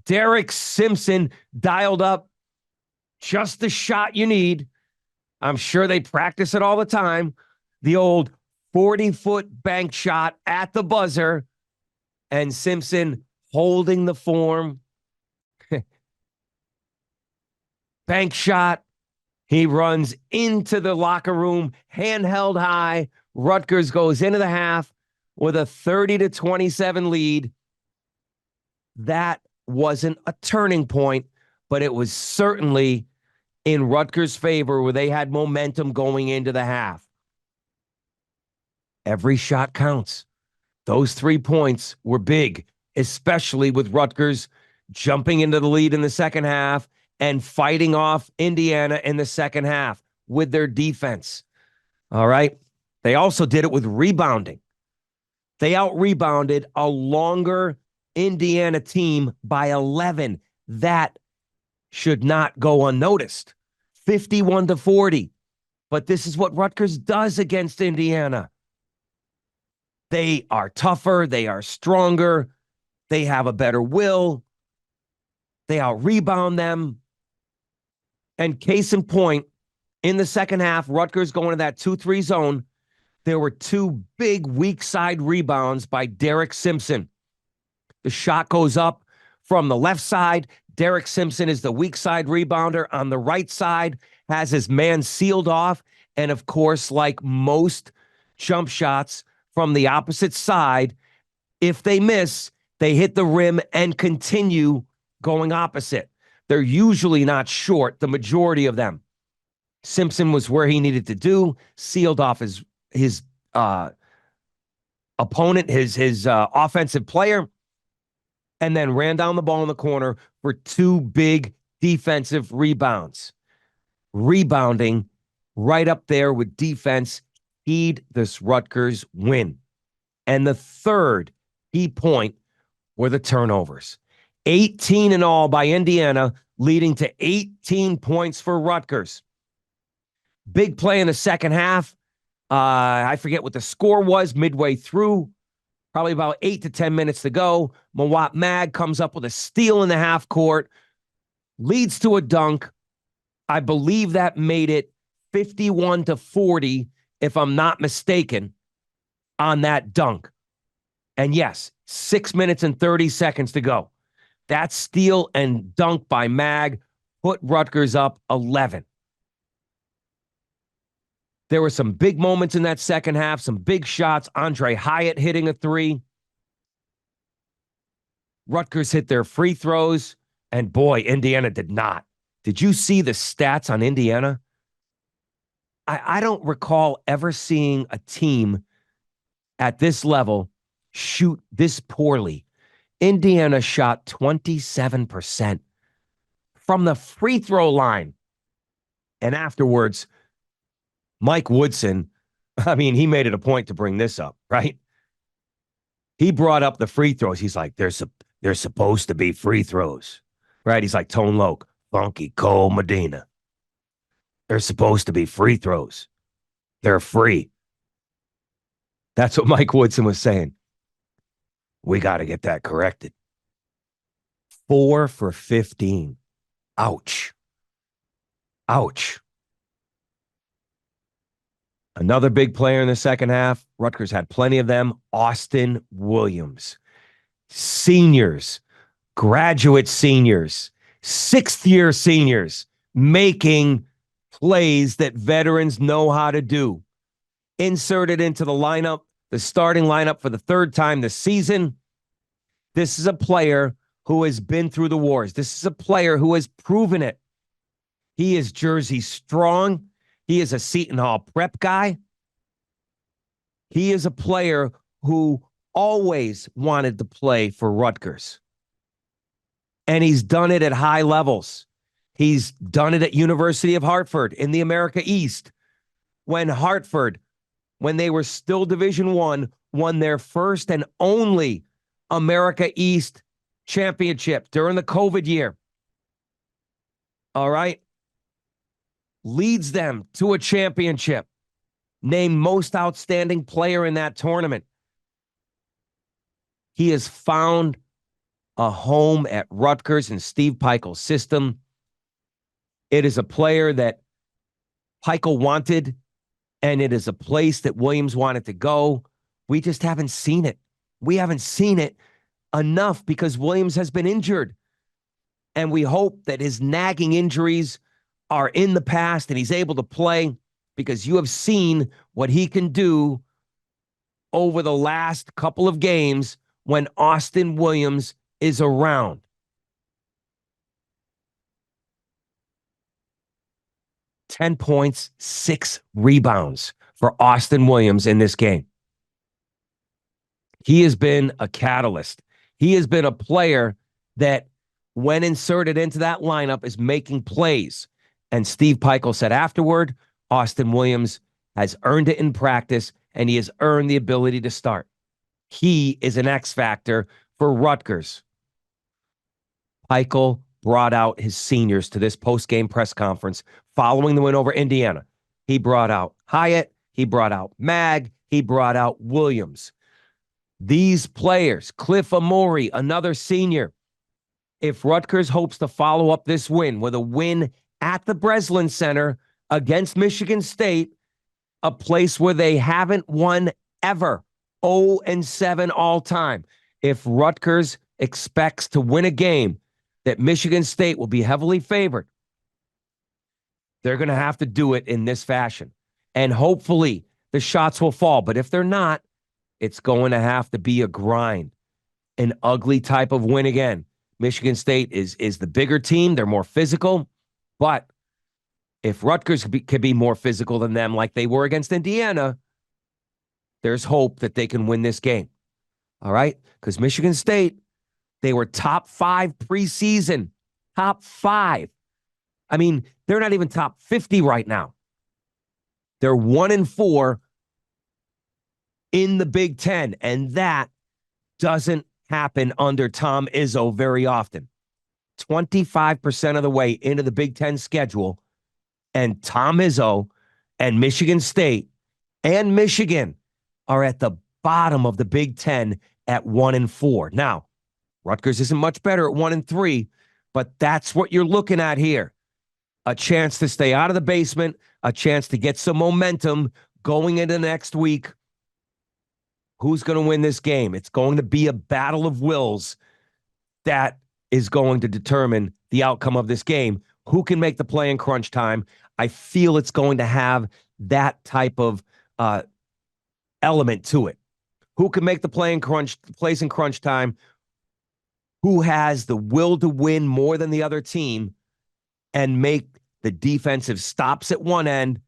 Derek Simpson dialed up just the shot you need. I'm sure they practice it all the time. The old 40-foot bank shot at the buzzer. And Simpson holding the form. Bank shot. He runs into the locker room, hand held high. Rutgers goes into the half with a 30-27 lead. That wasn't a turning point, but it was certainly in Rutgers' favor, where they had momentum going into the half. Every shot counts. Those 3 points were big, especially with Rutgers jumping into the lead in the second half and fighting off Indiana in the second half with their defense. All right. They also did it with rebounding. They out-rebounded a longer Indiana team by 11. That should not go unnoticed. 51-40. But this is what Rutgers does against Indiana. They are tougher. They are stronger. They have a better will. They out-rebound them. And case in point, in the second half, Rutgers going to that 2-3 zone, there were 2 big weak side rebounds by Derek Simpson. The shot goes up from the left side. Derek Simpson is the weak side rebounder. On the right side, has his man sealed off. And of course, like most jump shots from the opposite side, if they miss, they hit the rim and continue going opposite. They're usually not short, the majority of them. Simpson was where he needed to do, sealed off his opponent, his offensive player, and then ran down the ball in the corner for 2 big defensive rebounds. Rebounding right up there with defense keyed this Rutgers win. And the third key point were the turnovers. 18 in all by Indiana, leading to 18 points for Rutgers. Big play in the second half. I forget what the score was midway through. Probably about 8 to 10 minutes to go. Mawot Mag comes up with a steal in the half court. Leads to a dunk. I believe that made it 51-40, if I'm not mistaken, on that dunk. And yes, 6 minutes and 30 seconds to go. That steal and dunk by Mag put Rutgers up 11. There were some big moments in that second half, some big shots. Andre Hyatt hitting a three. Rutgers hit their free throws, and boy, Indiana did not. Did you see the stats on Indiana? I don't recall ever seeing a team at this level shoot this poorly. Indiana shot 27% from the free throw line. And afterwards, Mike Woodson, I mean, he made it a point to bring this up, right? He brought up the free throws. He's like, there's supposed to be free throws, right? He's like Tone Loc, Funky Cole Medina. There's supposed to be free throws. They're free. That's what Mike Woodson was saying. We got to get that corrected. 4 for 15. Ouch. Ouch. Another big player in the second half. Rutgers had plenty of them. Austin Williams. Seniors, graduate seniors, sixth-year seniors making plays that veterans know how to do. Inserted into the lineup, the starting lineup for the third time this season. This is a player who has been through the wars. This is a player who has proven it. He is Jersey strong. He is a Seton Hall prep guy. He is a player who always wanted to play for Rutgers. And he's done it at high levels. He's done it at University of Hartford in the America East. When Hartford, when they were still Division I, won their first and only America East championship during the COVID year. All right. Leads them to a championship. Named most outstanding player in that tournament. He has found a home at Rutgers in Steve Pikiell's system. It is a player that Pikiell wanted, and it is a place that Williams wanted to go. We just haven't seen it. We haven't seen it enough because Williams has been injured. And we hope that his nagging injuries are in the past and he's able to play, because you have seen what he can do over the last couple of games when Austin Williams is around. $10 points, 6 rebounds for Austin Williams in this game. He has been a catalyst. He has been a player that, when inserted into that lineup, is making plays. And Steve Pikiell said afterward, Austin Williams has earned it in practice, and he has earned the ability to start. He is an X factor for Rutgers. Pikiell brought out his seniors to this post-game press conference following the win over Indiana. He brought out Hyatt. He brought out Mag. He brought out Williams. These players, Cliff Amori, another senior. If Rutgers hopes to follow up this win with a win at the Breslin Center against Michigan State, a place where they haven't won ever, 0-7 all time. If Rutgers expects to win a game that Michigan State will be heavily favored, they're going to have to do it in this fashion. And hopefully the shots will fall. But if they're not, it's going to have to be a grind, an ugly type of win again. Michigan State is the bigger team. They're more physical. But if Rutgers can be more physical than them like they were against Indiana, there's hope that they can win this game. All right? Because Michigan State, they were top 5 preseason. Top 5. I mean, they're not even top 50 right now. They're 1-4 in the Big Ten, and that doesn't happen under Tom Izzo very often. 25% of the way into the Big Ten schedule, and Tom Izzo and Michigan State and Michigan are at the bottom of the Big Ten at 1-4. Now, Rutgers isn't much better at 1-3, but that's what you're looking at here. A chance to stay out of the basement, a chance to get some momentum going into next week. Who's going to win this game? It's going to be a battle of wills that is going to determine the outcome of this game. Who can make the play in crunch time? I feel it's going to have that type of element to it. Who can make the plays in crunch time? Who has the will to win more than the other team and make the defensive stops at one end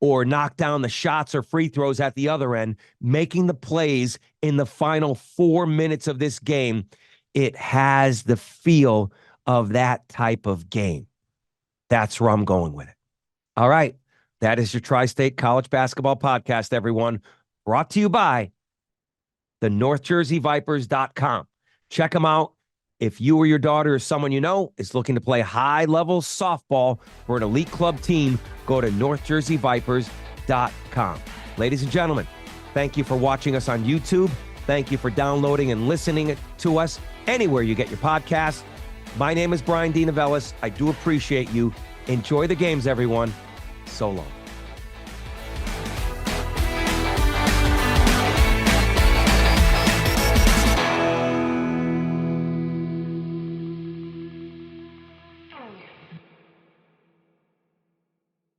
or knock down the shots or free throws at the other end, making the plays in the final 4 minutes of this game. It has the feel of that type of game. That's where I'm going with it. All right. That is your Tri-State College Basketball Podcast, everyone. Brought to you by the NorthJerseyVipers.com. Check them out. If you or your daughter or someone you know is looking to play high-level softball for an elite club team, go to NorthJerseyVipers.com. Ladies and gentlemen, thank you for watching us on YouTube. Thank you for downloading and listening to us anywhere you get your podcasts. My name is Bryan DeNovellis. I do appreciate you. Enjoy the games, everyone. So long.